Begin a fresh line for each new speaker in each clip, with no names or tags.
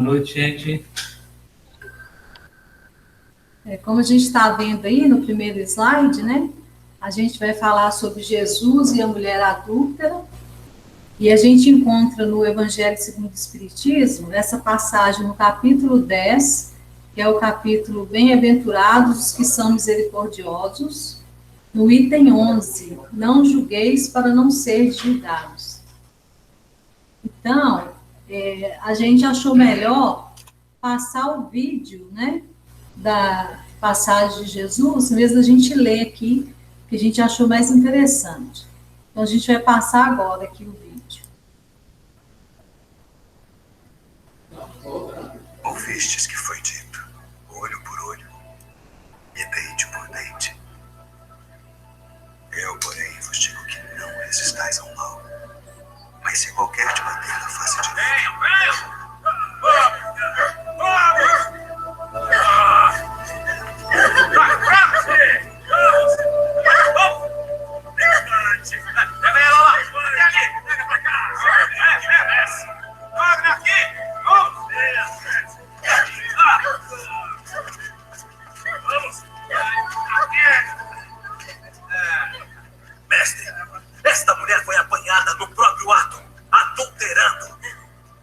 noite, gente.
Como a gente está vendo aí no primeiro slide, né? A gente vai falar sobre Jesus e a mulher adúltera. E a gente encontra no Evangelho segundo o Espiritismo essa passagem no capítulo 10, que é o capítulo Bem-aventurados os que são misericordiosos, no item 11, não julgueis para não ser julgados. Então, a gente achou melhor passar o vídeo, né, da passagem de Jesus, mesmo a gente ler aqui, que a gente achou mais interessante. Então, a gente vai passar agora aqui o vídeo.
Ouvistes que foi dito, olho por olho e dente por dente. Eu, porém, vos digo que não resistais ao mal, mas se qualquer te bater na face direita, mestre, esta mulher foi apanhada no próprio ato, adulterando.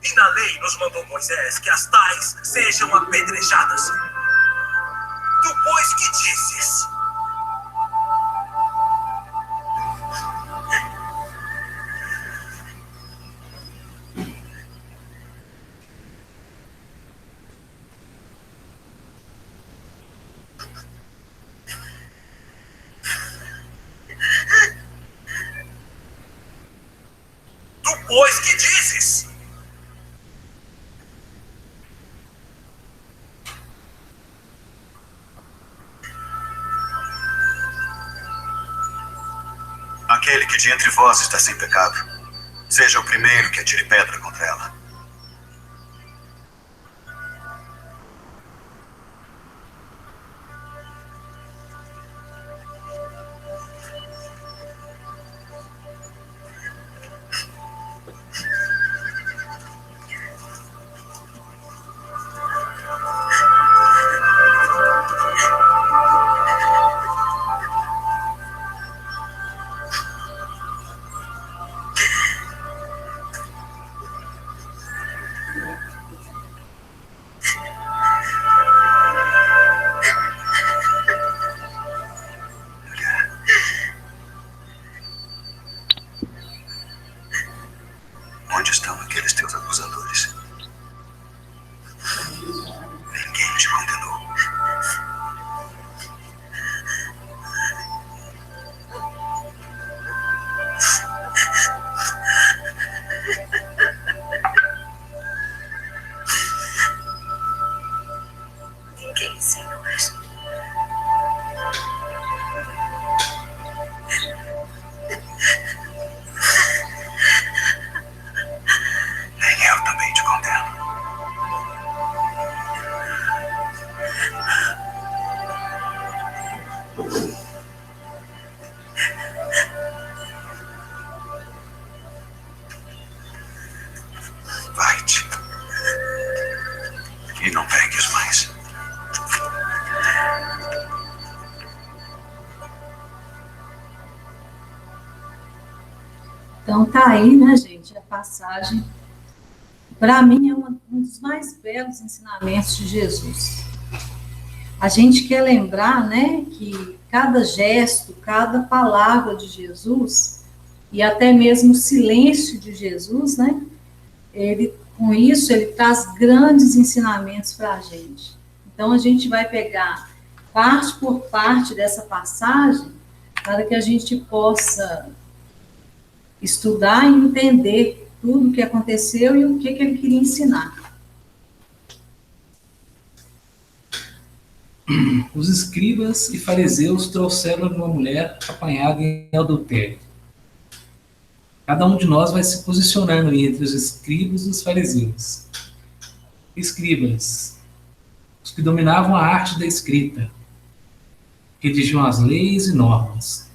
E na lei nos mandou Moisés que as tais sejam apedrejadas. Tu, pois, que dizes? Tu, pois, que dizes? Aquele que de entre vós está sem pecado, seja o primeiro que atire pedra contra ela. Onde estão aqueles teus acusadores? Ninguém te condenou. Ninguém, Senhor. Nem eu também te condeno. Vai-te e não peques mais.
Então, tá aí, né, gente, a passagem. Para mim, é um dos mais belos ensinamentos de Jesus. A gente quer lembrar, né, que cada gesto, cada palavra de Jesus, e até mesmo o silêncio de Jesus, né, com isso, ele traz grandes ensinamentos para a gente. Então, a gente vai pegar parte por parte dessa passagem, para que a gente possa estudar e entender tudo o que aconteceu e o que ele queria ensinar.
Os escribas e fariseus trouxeram uma mulher apanhada em adultério. Cada um de nós vai se posicionando entre os escribas e os fariseus. Escribas, os que dominavam a arte da escrita, redigiam as leis e normas.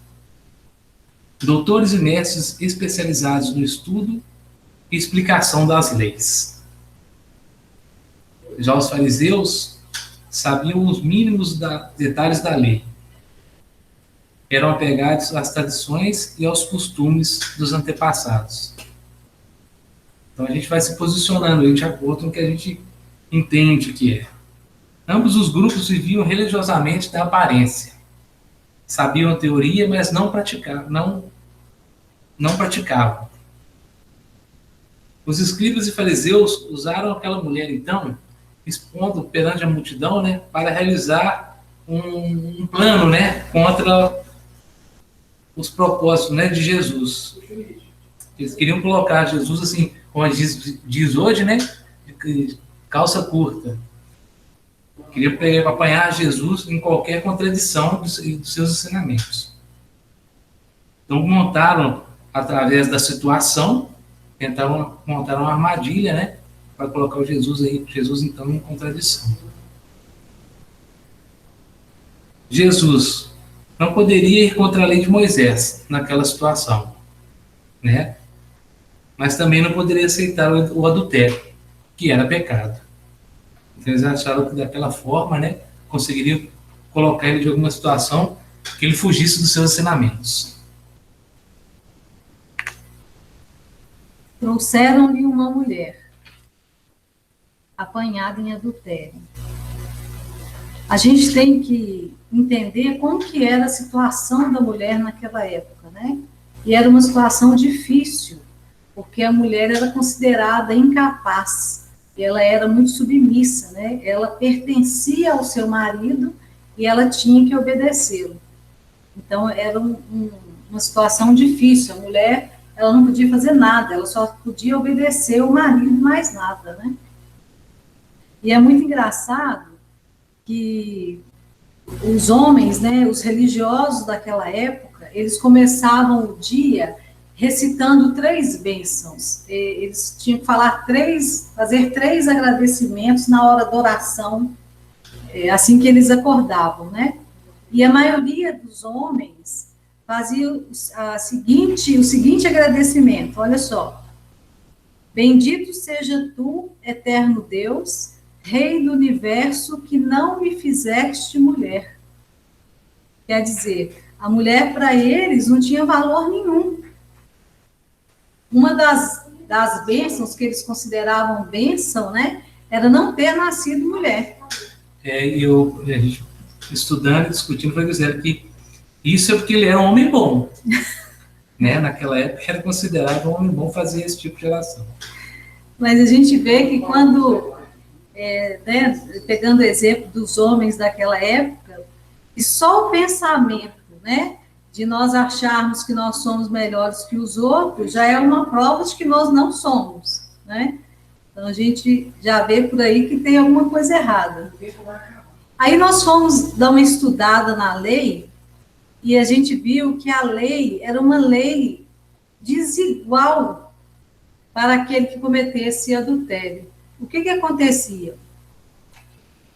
Doutores e mestres especializados no estudo e explicação das leis. Já os fariseus sabiam os mínimos detalhes da lei. Eram apegados às tradições e aos costumes dos antepassados. Então a gente vai se posicionando aí de acordo com o que a gente entende que é. Ambos os grupos viviam religiosamente da aparência. Sabiam a teoria, mas não praticavam. Os escribas e fariseus usaram aquela mulher, então, expondo perante a multidão, né, para realizar um plano, né, contra os propósitos, né, de Jesus. Eles queriam colocar Jesus, assim, como diz hoje, né, de calça curta. Queriam apanhar Jesus em qualquer contradição dos seus ensinamentos. Então, montaram, através da situação, tentaram montar uma armadilha, né, para colocar o Jesus então em contradição. Jesus não poderia ir contra a lei de Moisés naquela situação, né? Mas também não poderia aceitar o adultério, que era pecado. Então eles acharam que daquela forma, né, conseguiriam colocar ele de alguma situação que ele fugisse dos seus ensinamentos.
Trouxeram-lhe uma mulher apanhada em adultério. A gente tem que entender como que era a situação da mulher naquela época, né? E era uma situação difícil, porque a mulher era considerada incapaz, ela era muito submissa, né? Ela pertencia ao seu marido e ela tinha que obedecê-lo. Então, era uma situação difícil. A mulher, ela não podia fazer nada, ela só podia obedecer o marido, mais nada, né? E é muito engraçado que os homens, né, os religiosos daquela época, eles começavam o dia recitando 3 bênçãos. Eles tinham que fazer 3 agradecimentos na hora da oração, assim que eles acordavam, né? E a maioria dos homens fazia o seguinte agradecimento, olha só. Bendito seja tu, eterno Deus, Rei do universo, que não me fizeste mulher. Quer dizer, a mulher para eles não tinha valor nenhum. Uma das bênçãos que eles consideravam bênção, né, era não ter nascido mulher.
A gente estudando e discutindo foi dizer que isso é porque ele era um homem bom. Né? Naquela época era considerado um homem bom fazer esse tipo de oração.
Mas a gente vê que quando, né, pegando o exemplo dos homens daquela época, e só o pensamento, né, de nós acharmos que nós somos melhores que os outros, já é uma prova de que nós não somos, né? Então a gente já vê por aí que tem alguma coisa errada. Aí nós fomos dar uma estudada na lei, e a gente viu que a lei era uma lei desigual para aquele que cometesse adultério. O que acontecia?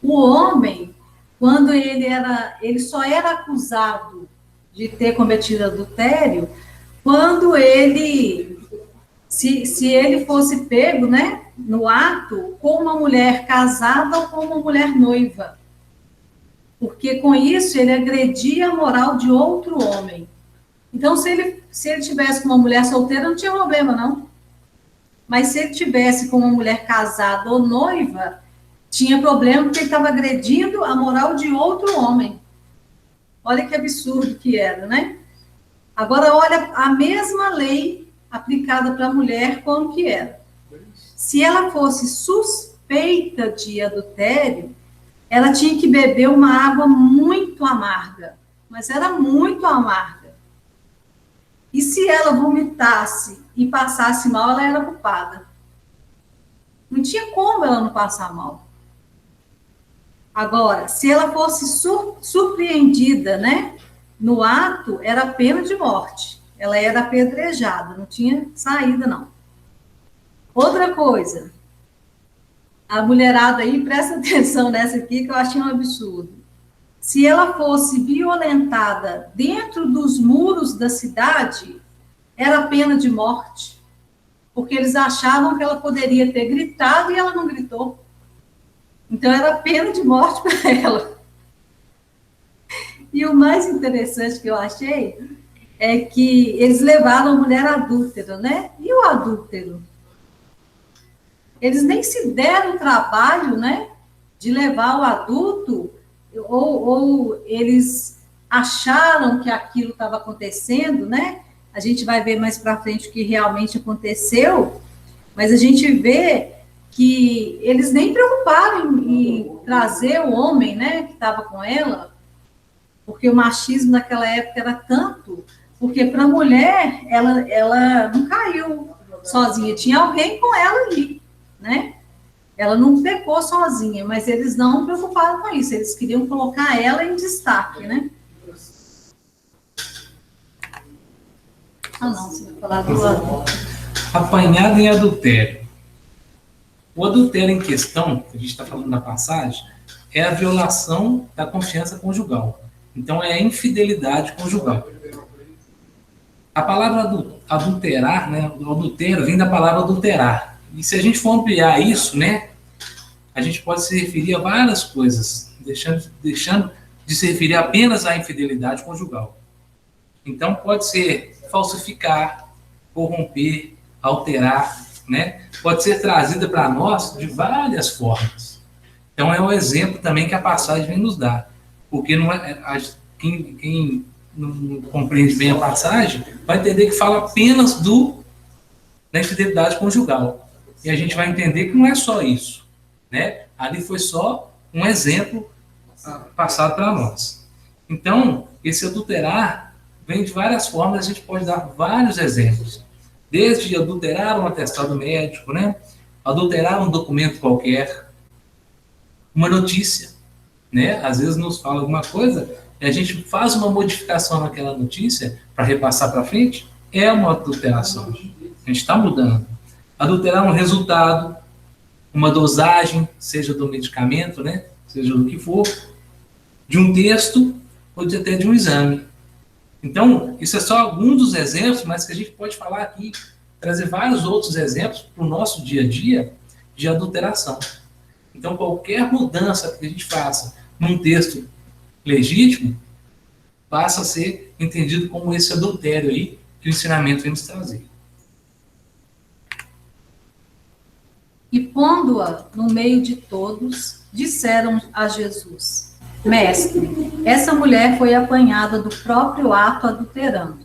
O homem, quando ele só era acusado de ter cometido adultério, quando se ele fosse pego, né, no ato, com uma mulher casada ou com uma mulher noiva. Porque com isso ele agredia a moral de outro homem. Então, se ele tivesse com uma mulher solteira, não tinha problema, não. Mas se ele tivesse com uma mulher casada ou noiva, tinha problema porque ele estava agredindo a moral de outro homem. Olha que absurdo que era, né? Agora, olha a mesma lei aplicada para a mulher, como que era. Se ela fosse suspeita de adultério, ela tinha que beber uma água muito amarga, mas era muito amarga. E se ela vomitasse e passasse mal, ela era culpada. Não tinha como ela não passar mal. Agora, se ela fosse surpreendida, né, no ato, era pena de morte. Ela era apedrejada, não tinha saída, não. Outra coisa, a mulherada aí, presta atenção nessa aqui, que eu achei um absurdo. Se ela fosse violentada dentro dos muros da cidade, era pena de morte. Porque eles achavam que ela poderia ter gritado e ela não gritou. Então, era pena de morte para ela. E o mais interessante que eu achei é que eles levaram a mulher adúltera, né? E o adúltero? Eles nem se deram o trabalho, né, de levar o adulto, ou eles acharam que aquilo estava acontecendo, né? A gente vai ver mais para frente o que realmente aconteceu, mas a gente vê que eles nem preocuparam em trazer o homem, né, que estava com ela, porque o machismo naquela época era tanto, porque para a mulher, ela não caiu sozinha, tinha alguém com ela ali, né? Ela não pecou sozinha, mas eles não preocuparam com isso, eles queriam colocar ela em destaque, né? Ah, não, você vai falar do
Apanhado em adultério. O adultério em questão, que a gente está falando na passagem, é a violação da confiança conjugal. Então, é a infidelidade conjugal. A palavra adulterar, né, o adultério vem da palavra adulterar. E se a gente for ampliar isso, né, a gente pode se referir a várias coisas, deixando de se referir apenas à infidelidade conjugal. Então, pode ser falsificar, corromper, alterar, né? Pode ser trazida para nós de várias formas. Então, é um exemplo também que a passagem vem nos dar. Porque não é, quem não compreende bem a passagem vai entender que fala apenas da infidelidade conjugal. E a gente vai entender que não é só isso, né? Ali foi só um exemplo passado para nós. Então, esse adulterar vem de várias formas, a gente pode dar vários exemplos. Desde adulterar um atestado médico, né? Adulterar um documento qualquer, uma notícia, né? Às vezes nos fala alguma coisa e a gente faz uma modificação naquela notícia para repassar para frente, é uma adulteração. A gente está mudando. Adulterar um resultado, uma dosagem, seja do medicamento, né? Seja do que for, de um texto ou até de um exame. Então, isso é só alguns dos exemplos, mas que a gente pode falar aqui, trazer vários outros exemplos para o nosso dia a dia de adulteração. Então, qualquer mudança que a gente faça num texto legítimo passa a ser entendido como esse adultério aí que o ensinamento vem nos trazer.
E pondo-a no meio de todos, disseram a Jesus: Mestre, essa mulher foi apanhada do próprio ato adulterando.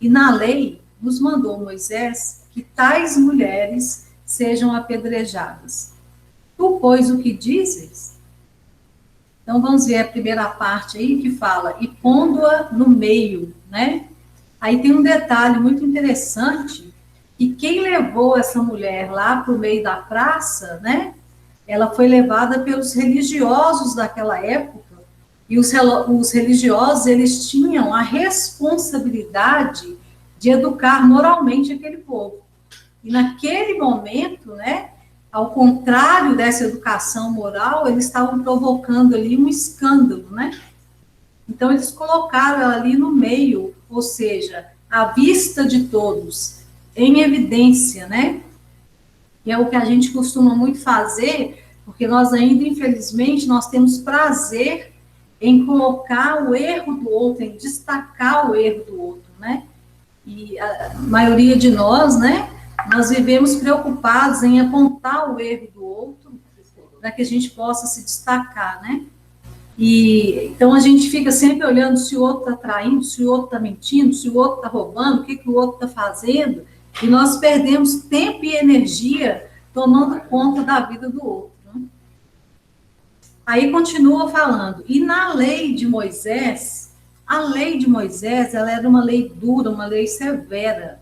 E na lei nos mandou Moisés que tais mulheres sejam apedrejadas. Tu, pois, o que dizes? Então, vamos ver a primeira parte aí que fala, e pondo-a no meio, né? Aí tem um detalhe muito interessante, que quem levou essa mulher lá para o meio da praça, né? Ela foi levada pelos religiosos daquela época, e os religiosos, eles tinham a responsabilidade de educar moralmente aquele povo. E naquele momento, né, ao contrário dessa educação moral, eles estavam provocando ali um escândalo, né? Então, eles colocaram ela ali no meio, ou seja, à vista de todos, em evidência, né? Que é o que a gente costuma muito fazer, porque nós ainda, infelizmente, nós temos prazer em colocar o erro do outro, em destacar o erro do outro, né? E a maioria de nós, né, nós vivemos preocupados em apontar o erro do outro, para que a gente possa se destacar, né? E então a gente fica sempre olhando se o outro está traindo, se o outro está mentindo, se o outro está roubando, o que o outro está fazendo, e nós perdemos tempo e energia tomando conta da vida do outro. Né? Aí continua falando, e na lei de Moisés, a lei de Moisés, ela era uma lei dura, uma lei severa.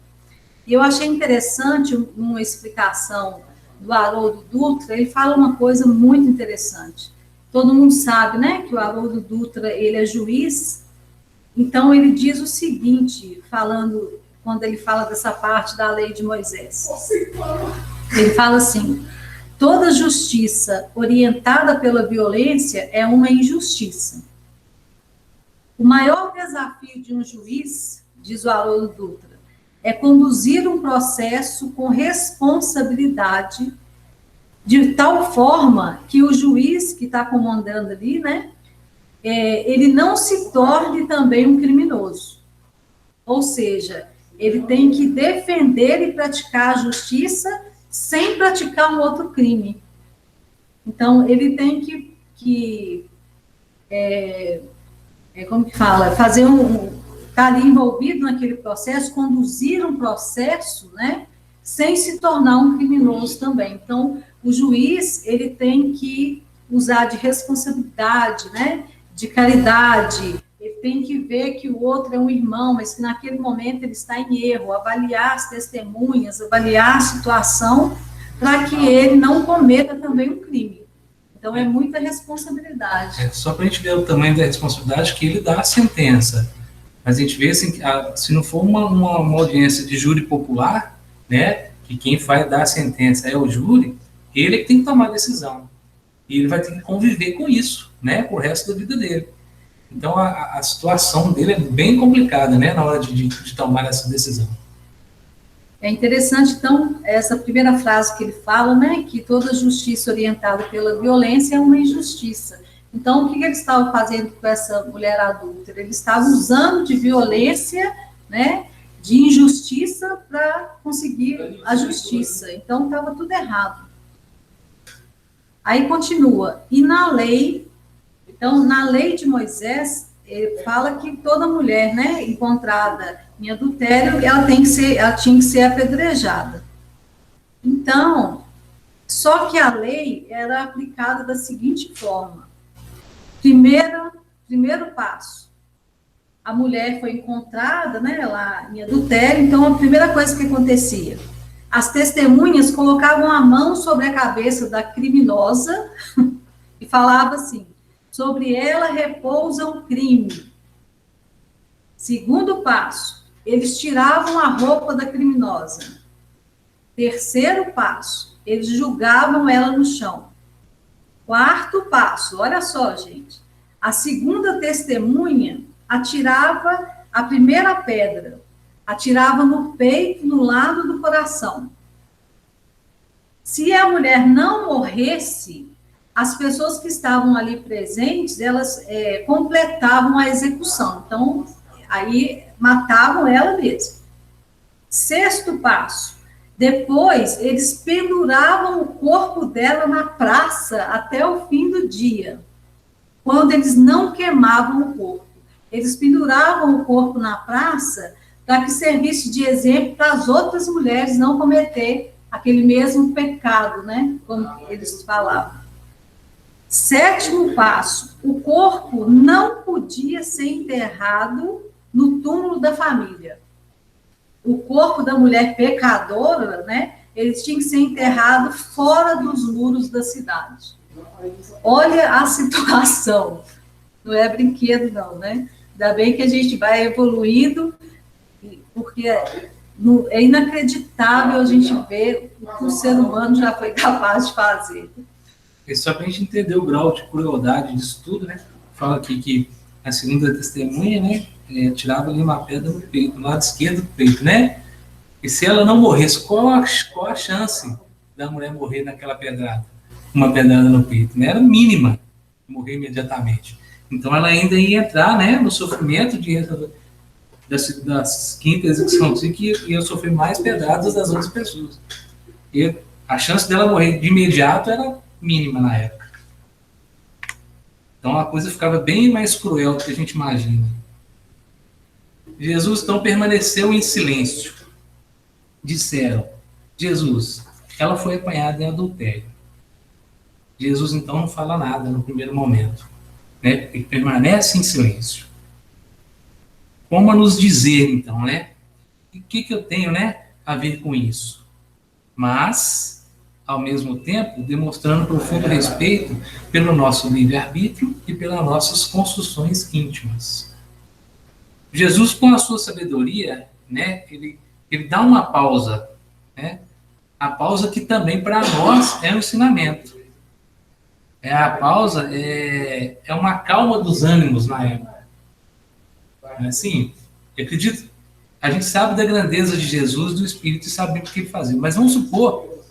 E eu achei interessante uma explicação do Haroldo Dutra, ele fala uma coisa muito interessante. Todo mundo sabe, né, que o Haroldo Dutra, ele é juiz, então ele diz o seguinte, quando ele fala dessa parte da lei de Moisés. Ele fala assim, toda justiça orientada pela violência é uma injustiça. O maior desafio de um juiz, diz o Haroldo Dutra, é conduzir um processo com responsabilidade, de tal forma que o juiz que está comandando ali, né, ele não se torne também um criminoso. Ou seja, ele tem que defender e praticar a justiça sem praticar um outro crime. Então, ele tem como que fala? Fazer estar ali envolvido naquele processo, conduzir um processo, né? Sem se tornar um criminoso também. Então, o juiz, ele tem que usar de responsabilidade, né? De caridade. Ele tem que ver que o outro é um irmão, mas que naquele momento ele está em erro, avaliar as testemunhas, avaliar a situação, para que ele não cometa também um crime. Então, é muita responsabilidade.
Só para a gente ver o tamanho da responsabilidade que ele dá a sentença. Mas a gente vê, assim, se não for uma audiência de júri popular, né, que quem vai dar a sentença é o júri, ele é que tem que tomar a decisão. E ele vai ter que conviver com isso, né, pro resto da vida dele. Então, a situação dele é bem complicada, né, na hora de tomar essa decisão.
É interessante, então, essa primeira frase que ele fala, né, que toda justiça orientada pela violência é uma injustiça. Então, o que ele estava fazendo com essa mulher adúltera? Ele estava usando de violência, né, de injustiça para conseguir a justiça. Então, estava tudo errado. Aí continua. E na lei, então, na lei de Moisés, ele fala que toda mulher, né, encontrada em adultério, ela tinha que ser apedrejada. Então, só que a lei era aplicada da seguinte forma. Primeiro passo, a mulher foi encontrada, né, lá em adultério, então a primeira coisa que acontecia, as testemunhas colocavam a mão sobre a cabeça da criminosa e falavam assim, sobre ela repousa um crime. Segundo passo, eles tiravam a roupa da criminosa. Terceiro passo, eles julgavam ela no chão. Quarto passo, olha só, gente. A segunda testemunha atirava a primeira pedra, atirava no peito, no lado do coração. Se a mulher não morresse, as pessoas que estavam ali presentes, elas completavam a execução. Então, aí matavam ela mesma. Sexto passo, depois eles penduravam o corpo dela na praça até o fim do dia, quando eles não queimavam o corpo. Eles penduravam o corpo na praça para que servisse de exemplo para as outras mulheres não cometer aquele mesmo pecado, né? Como eles falavam. Sétimo passo, o corpo não podia ser enterrado no túmulo da família. O corpo da mulher pecadora, né, ele tinha que ser enterrado fora dos muros da cidade. Olha a situação. Não é brinquedo, não, né? Ainda bem que a gente vai evoluindo, porque é inacreditável a gente ver o que o ser humano já foi capaz de fazer.
É só para a gente entender o grau de crueldade disso tudo, né? Fala aqui que a segunda testemunha, né, tirava ali uma pedra no peito, no lado esquerdo do peito, né? E se ela não morresse, qual a chance da mulher morrer naquela pedrada? Uma pedrada no peito, né? Era mínima, morrer imediatamente. Então ela ainda ia entrar, né, no sofrimento das quintas execuções, que ia sofrer mais pedradas das outras pessoas. E a chance dela morrer de imediato era mínima na época. Então a coisa ficava bem mais cruel do que a gente imagina. Jesus então permaneceu em silêncio. Disseram, Jesus, ela foi apanhada em adultério. Jesus então não fala nada no primeiro momento, né? Ele permanece em silêncio. Como a nos dizer então, né? O que eu tenho, né, a ver com isso? Mas, ao mesmo tempo, demonstrando profundo respeito pelo nosso livre-arbítrio e pelas nossas construções íntimas. Jesus, com a sua sabedoria, né, ele dá uma pausa, né? A pausa que também para nós é um ensinamento. A pausa é uma calma dos ânimos na época. Assim, eu acredito, a gente sabe da grandeza de Jesus, do Espírito, e sabe o que ele fazia. Mas vamos supor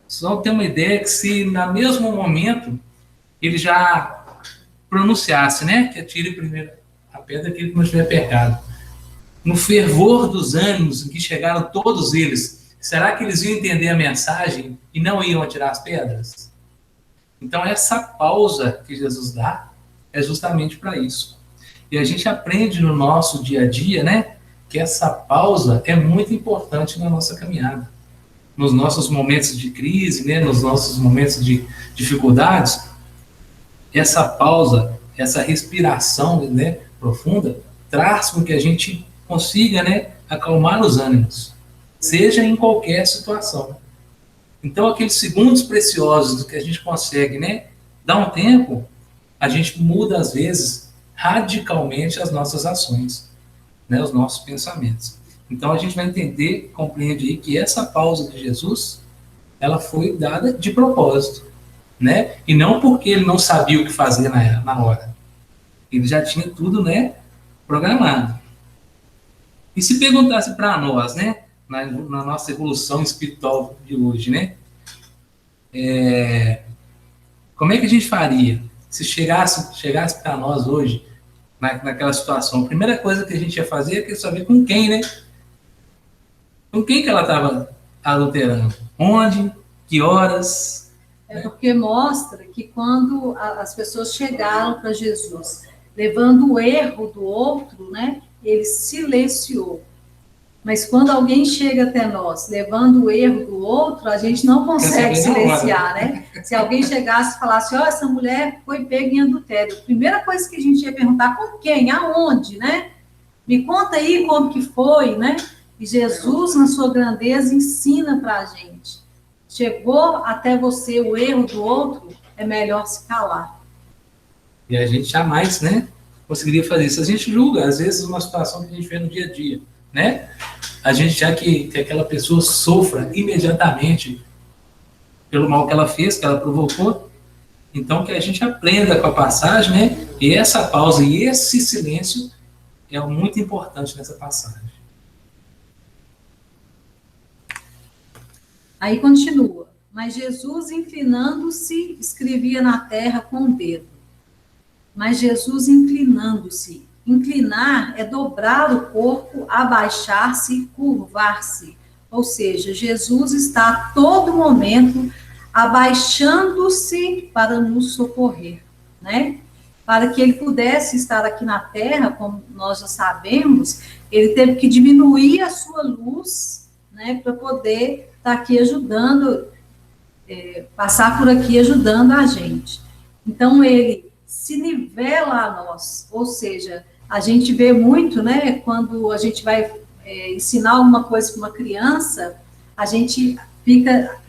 Só ter uma ideia que se, no mesmo momento, ele já pronunciasse, né? Que atire primeiro a pedra aquele que não tiver pecado. No fervor dos ânimos em que chegaram todos eles, será que eles iam entender a mensagem e não iam atirar as pedras? Então, essa pausa que Jesus dá é justamente para isso. E a gente aprende no nosso dia a dia, né? Que essa pausa é muito importante na nossa caminhada. Nos nossos momentos de crise, né? Nos nossos momentos de dificuldades, essa pausa, essa respiração, né, profunda, traz com que a gente consiga, né, acalmar os ânimos, seja em qualquer situação. Então, aqueles segundos preciosos que a gente consegue, né, dar um tempo, a gente muda, às vezes, radicalmente as nossas ações, né, os nossos pensamentos. Então, a gente vai entender, compreende aí, que essa pausa de Jesus, ela foi dada de propósito, né? E não porque ele não sabia o que fazer na hora. Ele já tinha tudo, né, programado. E se perguntasse para nós, né, na nossa evolução espiritual de hoje, né, como é que a gente faria se chegasse para nós hoje, naquela situação? A primeira coisa que a gente ia fazer é saber com quem, né? Com quem que ela estava adulterando? Onde? Que horas?
É porque mostra que quando as pessoas chegaram para Jesus, levando o erro do outro, né, ele silenciou. Mas quando alguém chega até nós, levando o erro do outro, a gente não consegue silenciar, né? Se alguém chegasse e falasse, ó, essa mulher foi pega em adultério, a primeira coisa que a gente ia perguntar, com quem? Aonde, né? Me conta aí como que foi, né? E Jesus, na sua grandeza, ensina para a gente. Chegou até você o erro do outro, é melhor se calar.
E a gente jamais, né, conseguiria fazer isso. A gente julga, às vezes, uma situação que a gente vê no dia a dia, né? A gente já que aquela pessoa sofra imediatamente pelo mal que ela fez, que ela provocou. Então, que a gente aprenda com a passagem, né? E essa pausa e esse silêncio é muito importante nessa passagem.
Aí continua. Mas Jesus, inclinando-se, escrevia na terra com o dedo. Mas Jesus, inclinando-se. Inclinar é dobrar o corpo, abaixar-se, curvar-se. Ou seja, Jesus está a todo momento abaixando-se para nos socorrer, né? Para que ele pudesse estar aqui na terra, como nós já sabemos, ele teve que diminuir a sua luz, né, para poder estar aqui ajudando, passar por aqui ajudando a gente. Então, ele se nivela a nós, ou seja, a gente vê muito, né, quando a gente vai ensinar alguma coisa para uma criança, a gente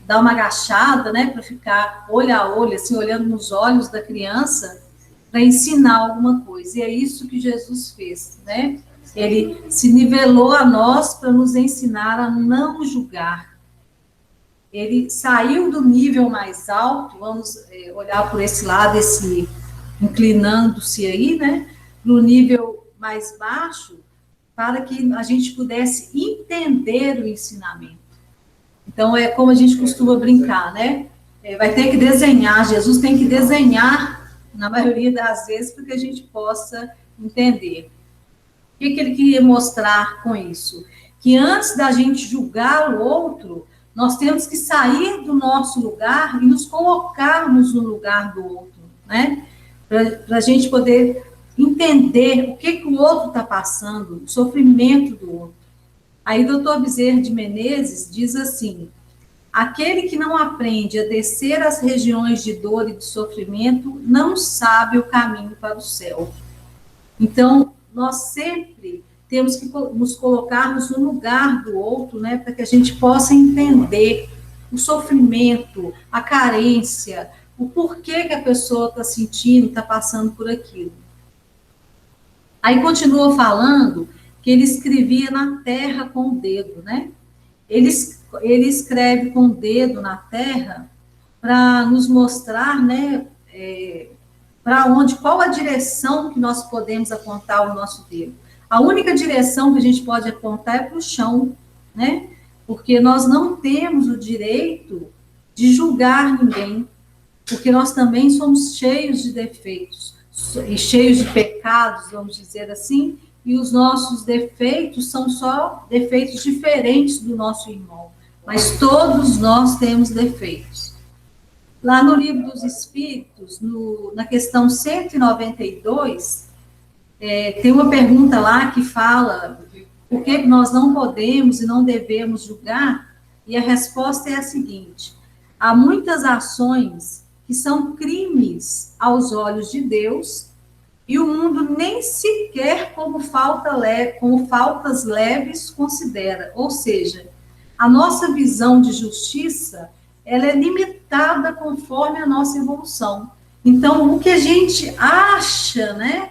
dá uma agachada, né, para ficar olho a olho, assim, olhando nos olhos da criança, para ensinar alguma coisa. E é isso que Jesus fez, né? Ele se nivelou a nós para nos ensinar a não julgar. Ele saiu do nível mais alto, vamos olhar por esse lado, esse inclinando-se aí, né, no nível mais baixo, para que a gente pudesse entender o ensinamento. Então, é como a gente costuma brincar, né? Vai ter que desenhar, Jesus tem que desenhar, na maioria das vezes, para que a gente possa entender. O que ele queria mostrar com isso? Que antes da gente julgar o outro, nós temos que sair do nosso lugar e nos colocarmos no lugar do outro, né? Para a gente poder entender o que o outro está passando, o sofrimento do outro. Aí, doutor Bezerra de Menezes diz assim: aquele que não aprende a descer as regiões de dor e de sofrimento não sabe o caminho para o céu. Então, nós sempre temos que nos colocarmos no lugar do outro, né, para que a gente possa entender o sofrimento, a carência, o porquê que a pessoa está sentindo, está passando por aquilo. Aí continua falando que ele escrevia na terra com o dedo, né? Ele escreve com o dedo na terra para nos mostrar, né, qual a direção que nós podemos apontar o nosso dedo. A única direção que a gente pode apontar é para o chão, né? Porque nós não temos o direito de julgar ninguém, porque nós também somos cheios de defeitos, e cheios de pecados, vamos dizer assim, e os nossos defeitos são só defeitos diferentes do nosso irmão, mas todos nós temos defeitos. Lá no Livro dos Espíritos, na questão 192, tem uma pergunta lá que fala por que nós não podemos e não devemos julgar, e a resposta é a seguinte: há muitas ações que são crimes aos olhos de Deus, e o mundo nem sequer como faltas leves considera. Ou seja, a nossa visão de justiça, ela é limitada conforme a nossa evolução. Então, o que a gente acha, né,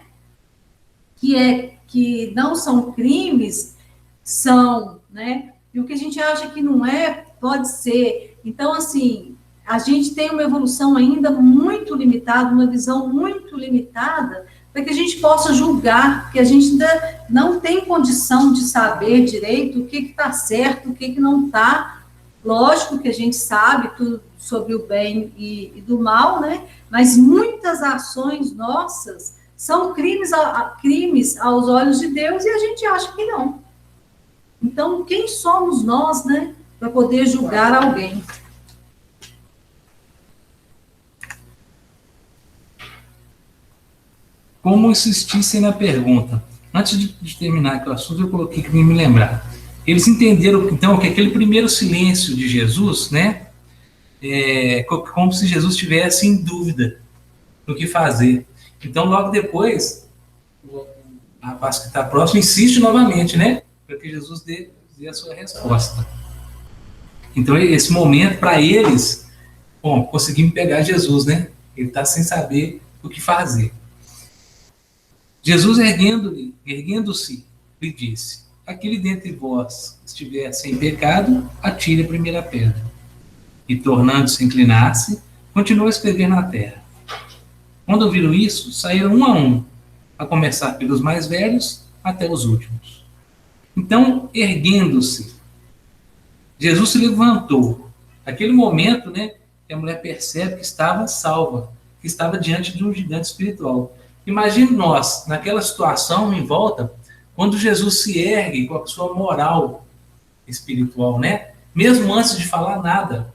que não são crimes, são, né, e o que a gente acha que não é, pode ser. Então, assim, a gente tem uma evolução ainda muito limitada, uma visão muito limitada, para que a gente possa julgar, porque a gente ainda não tem condição de saber direito o que está certo, o que não está. Lógico que a gente sabe tudo sobre o bem e do mal, né? Mas muitas ações nossas são crimes aos olhos de Deus e a gente acha que não. Então, quem somos nós, né, para poder julgar alguém?
Como insistissem na pergunta. Antes de terminar aqui o assunto, eu coloquei que me lembrar. Eles entenderam, então, que aquele primeiro silêncio de Jesus, né, como se Jesus estivesse em dúvida do que fazer. Então, logo depois, o rapaz que está próximo insiste novamente, né, para que Jesus dê a sua resposta. Então, esse momento, para eles, bom, conseguimos pegar Jesus, né? Ele está sem saber o que fazer. Jesus, erguendo-se, lhe disse: aquele dentre vós que estiver sem pecado, atire a primeira pedra. E, tornando-se a inclinar-se, continuou a escrever na terra. Quando ouviram isso, saíram um, a começar pelos mais velhos até os últimos. Então, erguendo-se, Jesus se levantou. Naquele momento, né, a mulher percebe que estava salva, que estava diante de um gigante espiritual. Imagine nós, naquela situação em volta, quando Jesus se ergue com a sua moral espiritual, né? Mesmo antes de falar nada,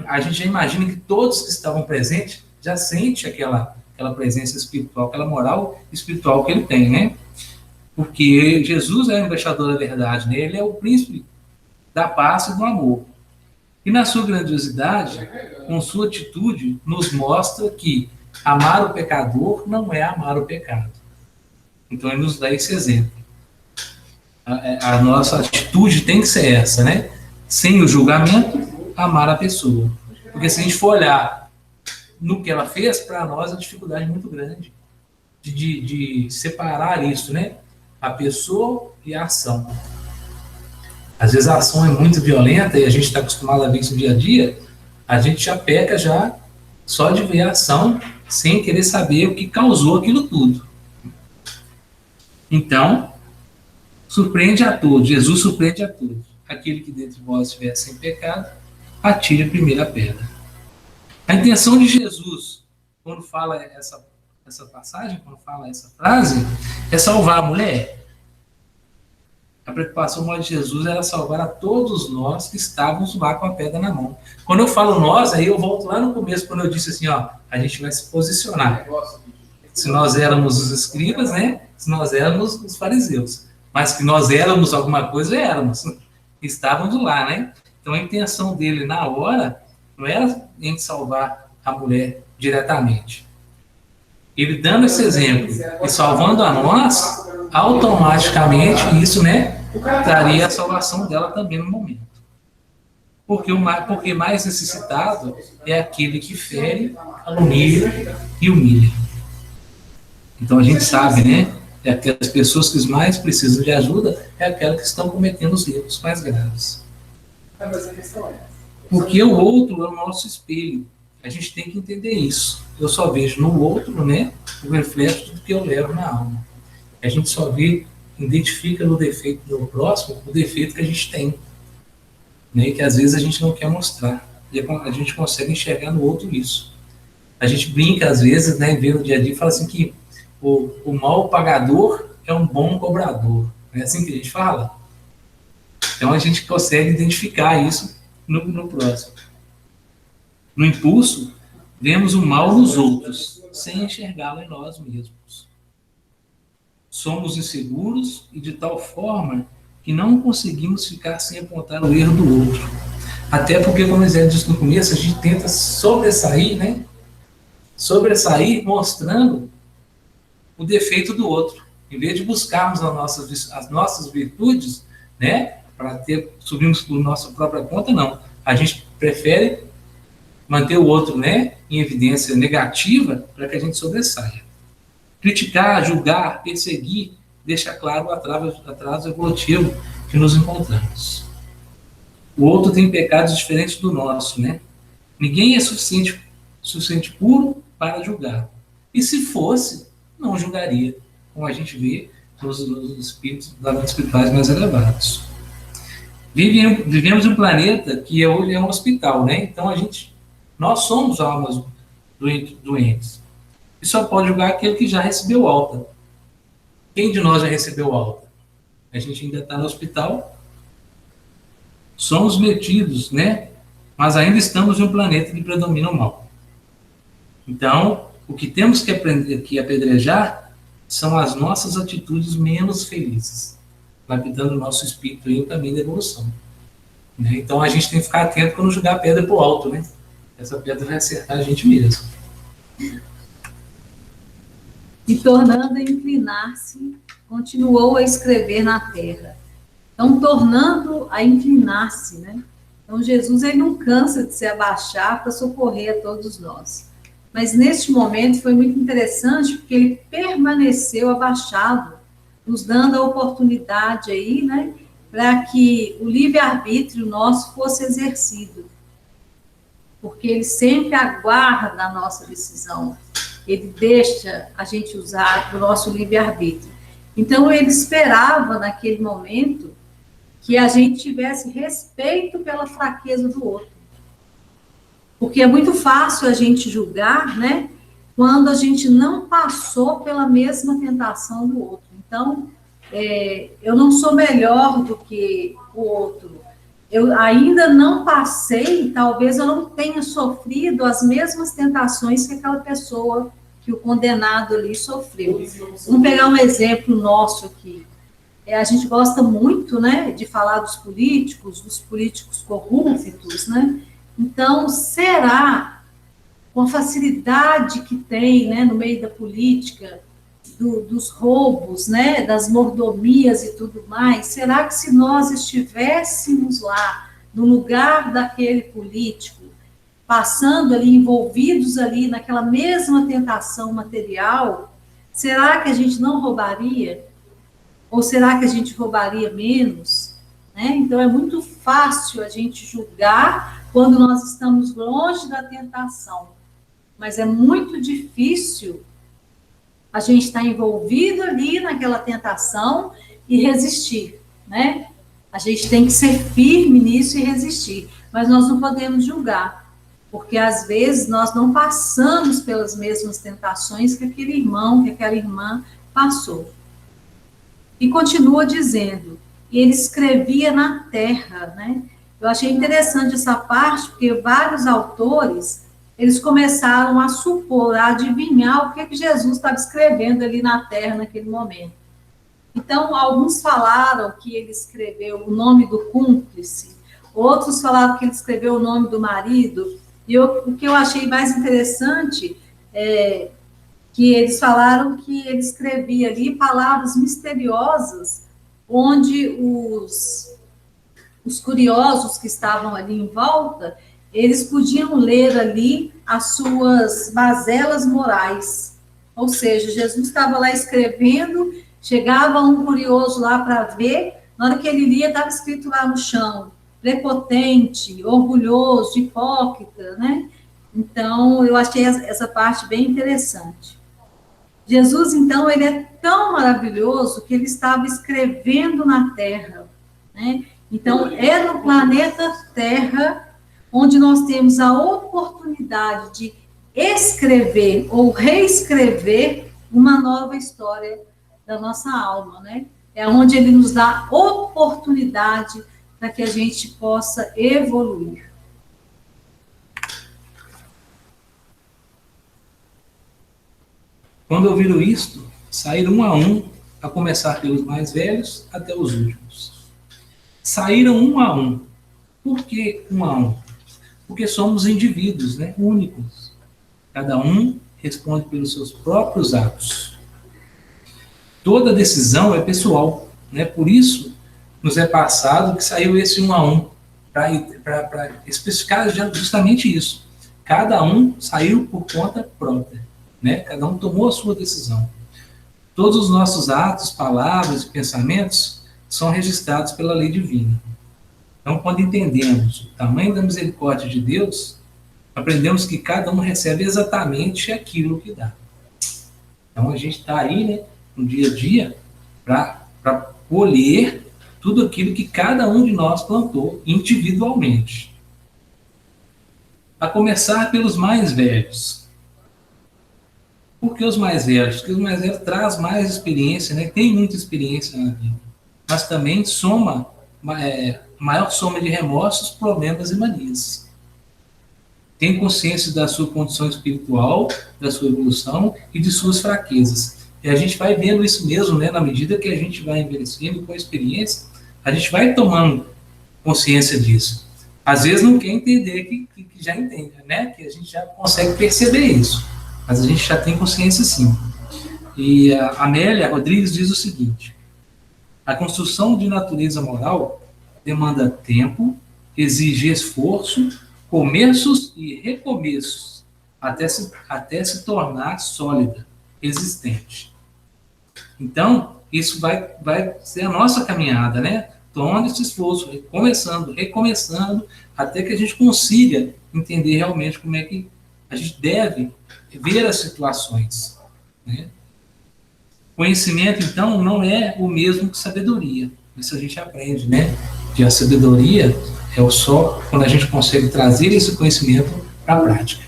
a gente já imagina que todos que estavam presentes já sentem aquela presença espiritual, aquela moral espiritual que ele tem, né? Porque Jesus é o embaixador da verdade, né? Ele é o príncipe da paz e do amor. E na sua grandiosidade, com sua atitude, nos mostra que amar o pecador não é amar o pecado. Então, ele nos dá esse exemplo. A nossa atitude tem que ser essa, né? Sem o julgamento, amar a pessoa. Porque se a gente for olhar no que ela fez, para nós a dificuldade é muito grande de separar isso, né? A pessoa e a ação. Às vezes a ação é muito violenta e a gente está acostumado a ver isso no dia a dia, a gente já peca já só de ver a ação sem querer saber o que causou aquilo tudo. Então, surpreende a todos, Jesus surpreende a todos. Aquele que dentre vós estiver sem pecado, atire a primeira pedra. A intenção de Jesus, quando fala essa passagem, quando fala essa frase, é salvar a mulher. A preocupação maior de Jesus era salvar a todos nós que estávamos lá com a pedra na mão. Quando eu falo nós, aí eu volto lá no começo, quando eu disse assim, ó, a gente vai se posicionar. Se nós éramos os escribas, né? Se nós éramos os fariseus. Mas que nós éramos alguma coisa, éramos. Estávamos lá, né? Então a intenção dele na hora não era em salvar a mulher diretamente. Ele dando esse exemplo e salvando a nós, automaticamente isso, né, traria a salvação dela também no momento. Porque mais necessitado é aquele que fere, calunia e humilha. Então a gente sabe, né, é aquelas pessoas que mais precisam de ajuda, é aquelas que estão cometendo os erros mais graves. Porque o outro é o nosso espelho. A gente tem que entender isso. Eu só vejo no outro, né, o reflexo do que eu levo na alma. A gente só vê, identifica no defeito do próximo o defeito que a gente tem, né, que às vezes a gente não quer mostrar. e a gente consegue enxergar no outro isso. A gente brinca, às vezes, né, vê no dia a dia, e fala assim que o mau pagador é um bom cobrador. Não é assim que a gente fala? Então, a gente consegue identificar isso no próximo. No impulso, vemos o mal nos outros, sem enxergá-lo em nós mesmos. Somos inseguros e de tal forma que não conseguimos ficar sem apontar o erro do outro. Até porque, como Zé disse no começo, a gente tenta sobressair, né? Sobressair mostrando o defeito do outro. Em vez de buscarmos as nossas virtudes, né? Para subirmos por nossa própria conta, não. A gente prefere manter o outro, né, em evidência negativa para que a gente sobressaia. Criticar, julgar, perseguir, deixa claro o atraso evolutivo que nos encontramos. O outro tem pecados diferentes do nosso, né? Ninguém é suficiente puro para julgar. E se fosse, não julgaria, como a gente vê nos espíritos espirituais mais elevados. Vivemos em um planeta que hoje é um hospital, né? Então nós somos almas doentes. E só pode julgar aquele que já recebeu alta. Quem de nós já recebeu alta? A gente ainda está no hospital, somos metidos, né? Mas ainda estamos em um planeta que predomina o mal. Então, o que temos que aprender aqui a apedrejar são as nossas atitudes menos felizes, lapidando o nosso espírito e o caminho da evolução. Né? Então, a gente tem que ficar atento quando jogar a pedra para o alto, né? Essa pedra vai acertar a gente mesmo.
E tornando a inclinar-se, continuou a escrever na terra. Então, tornando a inclinar-se, né? Então, Jesus, ele não cansa de se abaixar para socorrer a todos nós. Mas, neste momento, foi muito interessante, porque ele permaneceu abaixado, nos dando a oportunidade aí, né? Para que o livre-arbítrio nosso fosse exercido. Porque ele sempre aguarda a nossa decisão. Ele deixa a gente usar o nosso livre-arbítrio. Então, ele esperava, naquele momento, que a gente tivesse respeito pela fraqueza do outro. Porque é muito fácil a gente julgar, né? Quando a gente não passou pela mesma tentação do outro. Então, eu não sou melhor do que o outro. Eu ainda não passei, talvez eu não tenha sofrido as mesmas tentações que aquela pessoa, que o condenado ali sofreu. Vamos pegar um exemplo nosso aqui. A gente gosta muito, né, de falar dos políticos corruptos, né? Então, será, com a facilidade que tem, né, no meio da política, dos roubos, né, das mordomias e tudo mais, será que se nós estivéssemos lá, no lugar daquele político, passando ali, envolvidos ali naquela mesma tentação material, será que a gente não roubaria? Ou será que a gente roubaria menos? Né? Então, é muito fácil a gente julgar quando nós estamos longe da tentação. Mas é muito difícil a gente estar envolvido ali naquela tentação e resistir, né? A gente tem que ser firme nisso e resistir. Mas nós não podemos julgar, porque às vezes nós não passamos pelas mesmas tentações que aquele irmão, que aquela irmã passou. E continua dizendo, e ele escrevia na terra, né? Eu achei interessante essa parte, porque vários autores, eles começaram a supor, a adivinhar o que Jesus estava escrevendo ali na terra naquele momento. Então, alguns falaram que ele escreveu o nome do cúmplice, outros falaram que ele escreveu o nome do marido, e o que eu achei mais interessante é que eles falaram que ele escrevia ali palavras misteriosas, onde os curiosos que estavam ali em volta, eles podiam ler ali as suas mazelas morais. Ou seja, Jesus estava lá escrevendo, chegava um curioso lá para ver, na hora que ele lia, estava escrito lá no chão, prepotente, orgulhoso, hipócrita, né? Então, eu achei essa parte bem interessante. Jesus, então, ele é tão maravilhoso que ele estava escrevendo na Terra, né? Então, é no planeta Terra onde nós temos a oportunidade de escrever ou reescrever uma nova história da nossa alma, né? É onde ele nos dá oportunidade para que a gente possa evoluir.
Quando ouviram isto, saíram um a um, a começar pelos mais velhos até os últimos. Saíram um a um. Por que um a um? Porque somos indivíduos, né, únicos. Cada um responde pelos seus próprios atos. Toda decisão é pessoal, né? Por isso nos é passado que saiu esse um a um, para especificar justamente isso. Cada um saiu por conta própria, né? Cada um tomou a sua decisão. Todos os nossos atos, palavras e pensamentos são registrados pela lei divina. Então, quando entendemos o tamanho da misericórdia de Deus, aprendemos que cada um recebe exatamente aquilo que dá. Então, a gente está aí, né, no dia a dia, para colher tudo aquilo que cada um de nós plantou individualmente. A começar pelos mais velhos. Por que os mais velhos? Porque os mais velhos trazem mais experiência, né? Tem muita experiência na vida. Mas também maior soma de remorsos, problemas e manias. Tem consciência da sua condição espiritual, da sua evolução e de suas fraquezas. E a gente vai vendo isso mesmo, né? Na medida que a gente vai envelhecendo com a experiência, a gente vai tomando consciência disso. Às vezes não quer entender que já entende, né? Que a gente já consegue perceber isso. Mas a gente já tem consciência sim. E a Amélia Rodrigues diz o seguinte: a construção de natureza moral demanda tempo, exige esforço, começos e recomeços, até se tornar sólida, existente. Então, isso vai ser a nossa caminhada, né? Tomando esse esforço, recomeçando, até que a gente consiga entender realmente como é que a gente deve ver as situações, né? Conhecimento, então, não é o mesmo que sabedoria. Isso a gente aprende, né? Que a sabedoria é só quando a gente consegue trazer esse conhecimento para a prática.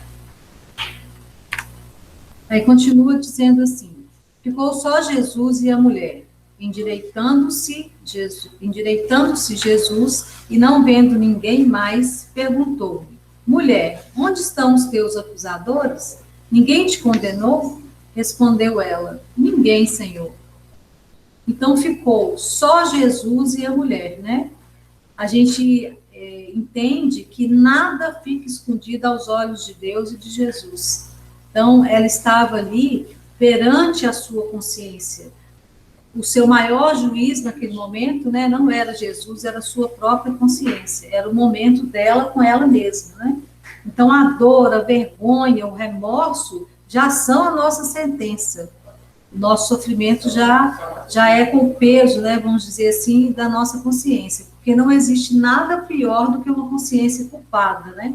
Aí continua dizendo assim: ficou só Jesus e a mulher, endireitando-se Jesus, e não vendo ninguém mais, perguntou-lhe: mulher, onde estão os teus acusadores? Ninguém te condenou? Respondeu ela: ninguém, Senhor. Então ficou só Jesus e a mulher, né? A gente entende que nada fica escondido aos olhos de Deus e de Jesus. Então, ela estava ali perante a sua consciência. O seu maior juiz naquele momento, né, não era Jesus, era a sua própria consciência. Era o momento dela com ela mesma, né? Então, a dor, a vergonha, o remorso já são a nossa sentença. O nosso sofrimento já é com o peso, né, vamos dizer assim, da nossa consciência. Porque não existe nada pior do que uma consciência culpada, né?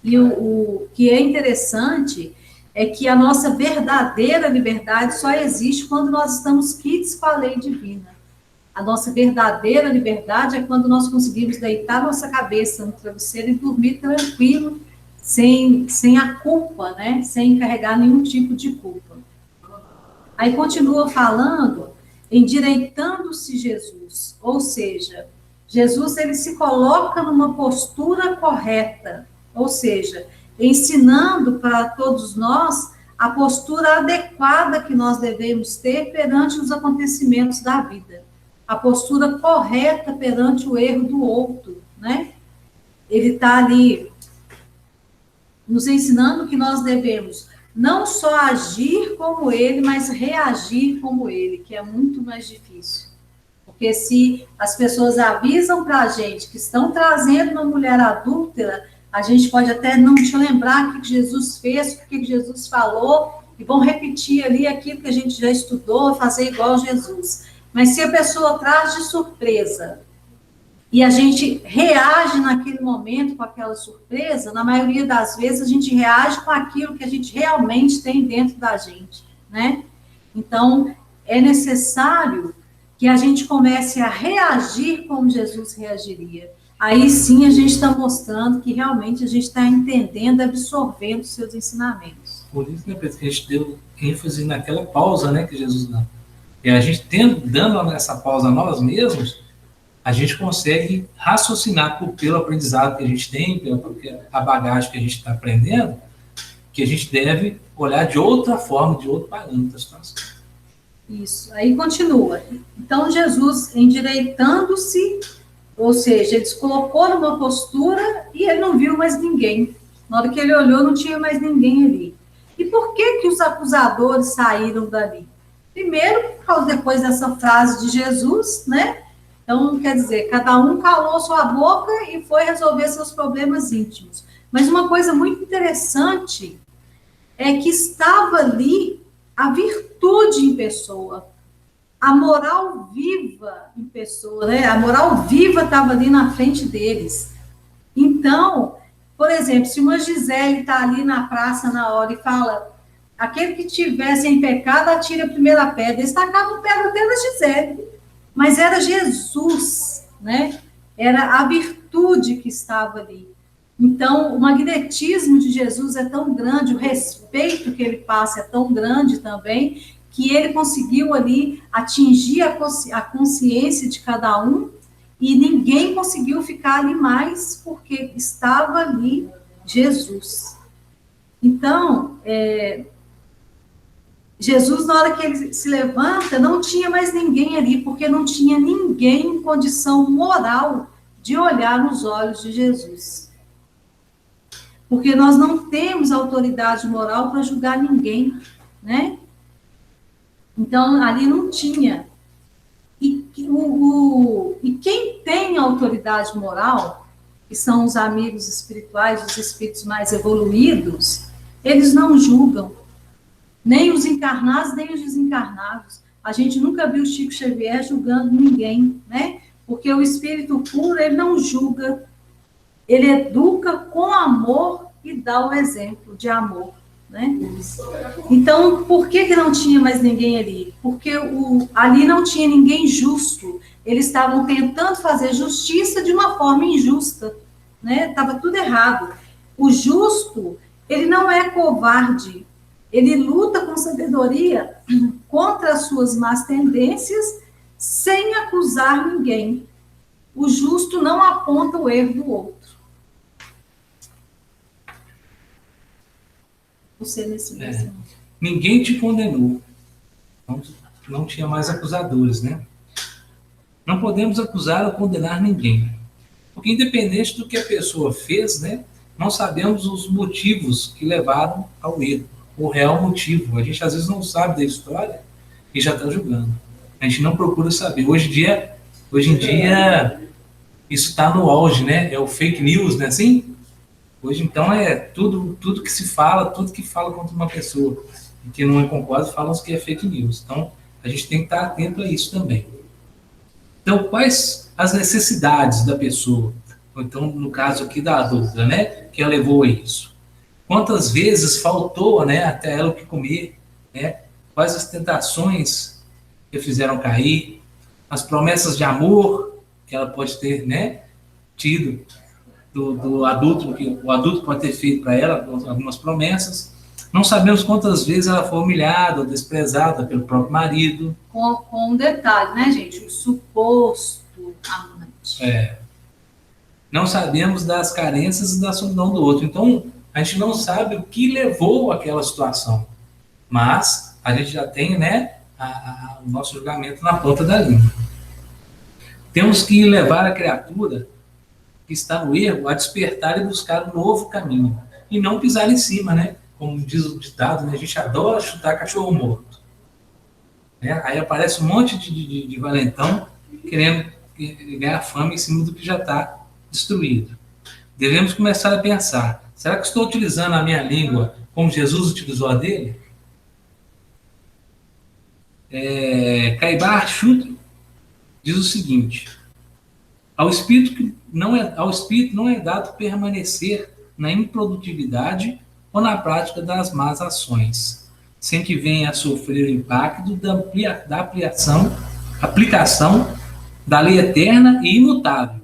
E o que é interessante é que a nossa verdadeira liberdade só existe quando nós estamos quites com a lei divina. A nossa verdadeira liberdade é quando nós conseguimos deitar nossa cabeça no travesseiro e dormir tranquilo, sem a culpa, né? Sem carregar nenhum tipo de culpa. Aí continua falando, endireitando-se Jesus, ou seja, Jesus ele se coloca numa postura correta, ou seja, ensinando para todos nós a postura adequada que nós devemos ter perante os acontecimentos da vida, a postura correta perante o erro do outro, né? Ele está ali nos ensinando que nós devemos não só agir como ele, mas reagir como ele, que é muito mais difícil. Porque se as pessoas avisam para a gente que estão trazendo uma mulher adúltera, a gente pode até não te lembrar o que Jesus fez, o que Jesus falou, e vão repetir ali aquilo que a gente já estudou, fazer igual a Jesus. Mas se a pessoa traz de surpresa, e a gente reage naquele momento com aquela surpresa, na maioria das vezes a gente reage com aquilo que a gente realmente tem dentro da gente, né? Então, é necessário que a gente comece a reagir como Jesus reagiria. aí sim a gente está mostrando que realmente a gente está entendendo, absorvendo os seus ensinamentos.
Por isso, né, Pedro, que a gente deu ênfase naquela pausa, né, que Jesus dá. E a gente dando essa pausa a nós mesmos, a gente consegue raciocinar pelo aprendizado que a gente tem, pela a bagagem que a gente está aprendendo, que a gente deve olhar de outra forma, de outro parâmetro da situação.
Isso, aí continua. Então, Jesus, endireitando-se, ou seja, ele se colocou numa postura e ele não viu mais ninguém. Na hora que ele olhou, não tinha mais ninguém ali. E por que os acusadores saíram dali? Primeiro, por causa depois dessa frase de Jesus, né? Então, quer dizer, cada um calou sua boca e foi resolver seus problemas íntimos. Mas uma coisa muito interessante é que estava ali a virtude em pessoa, a moral viva em pessoa, né? A moral viva estava ali na frente deles. Então, por exemplo, se uma Gisele está ali na praça na hora e fala, aquele que tiver sem pecado, atire a primeira pedra, eles tacavam pedra até na Gisele, mas era Jesus, né? Era a virtude que estava ali. Então, o magnetismo de Jesus é tão grande, o respeito que ele passa é tão grande também, que ele conseguiu ali atingir a consciência de cada um e ninguém conseguiu ficar ali mais, porque estava ali Jesus. Então, Jesus, na hora que ele se levanta, não tinha mais ninguém ali, porque não tinha ninguém em condição moral de olhar nos olhos de Jesus. Porque nós não temos autoridade moral para julgar ninguém, né? Então, ali não tinha. E quem tem autoridade moral, que são os amigos espirituais, os espíritos mais evoluídos, eles não julgam. Nem os encarnados, nem os desencarnados. A gente nunca viu Chico Xavier julgando ninguém, né? Porque o espírito puro, ele não julga. Ele educa com amor e dá o exemplo de amor, né? Então, por que não tinha mais ninguém ali? Porque ali não tinha ninguém justo. Eles estavam tentando fazer justiça de uma forma injusta, né? Estava tudo errado. O justo, ele não é covarde. Ele luta com sabedoria contra as suas más tendências, sem acusar ninguém. O justo não aponta o erro do outro. Você nesse mesmo.
Ninguém te condenou. Não tinha mais acusadores, né? Não podemos acusar ou condenar ninguém. Porque independente do que a pessoa fez, né? Não sabemos os motivos que levaram ao erro. O real motivo. A gente às vezes não sabe da história e já está julgando. A gente não procura saber. Hoje em dia isso está no auge, né? É o fake news, né? Assim? Hoje, então, é tudo que se fala, tudo que fala contra uma pessoa e que não é concorda, falam que é fake news. Então, a gente tem que estar atento a isso também. Então, quais as necessidades da pessoa? Então, no caso aqui da adulta, né? Que ela levou a isso. Quantas vezes faltou, né, até ela o que comer, né? Quais as tentações que a fizeram cair, as promessas de amor que ela pode ter, né, tido do adulto, que o adulto pode ter feito para ela algumas promessas. Não sabemos quantas vezes ela foi humilhada ou desprezada pelo próprio marido.
Com um detalhe, né, gente? O suposto amante.
Não sabemos das carências e da solidão do outro. Então, a gente não sabe o que levou àquela situação. Mas a gente já tem, né, o nosso julgamento na ponta da língua. Temos que levar a criatura que está no erro a despertar e buscar um novo caminho. E não pisar em cima, né? Como diz o ditado, né? A gente adora chutar cachorro morto. Né? Aí aparece um monte de valentão querendo ganhar fama em cima do que já está destruído. Devemos começar a pensar, será que estou utilizando a minha língua como Jesus utilizou a dele? Caibar Schutter diz o seguinte: ao espírito não é dado permanecer na improdutividade ou na prática das más ações, sem que venha a sofrer o impacto da aplicação da lei eterna e imutável.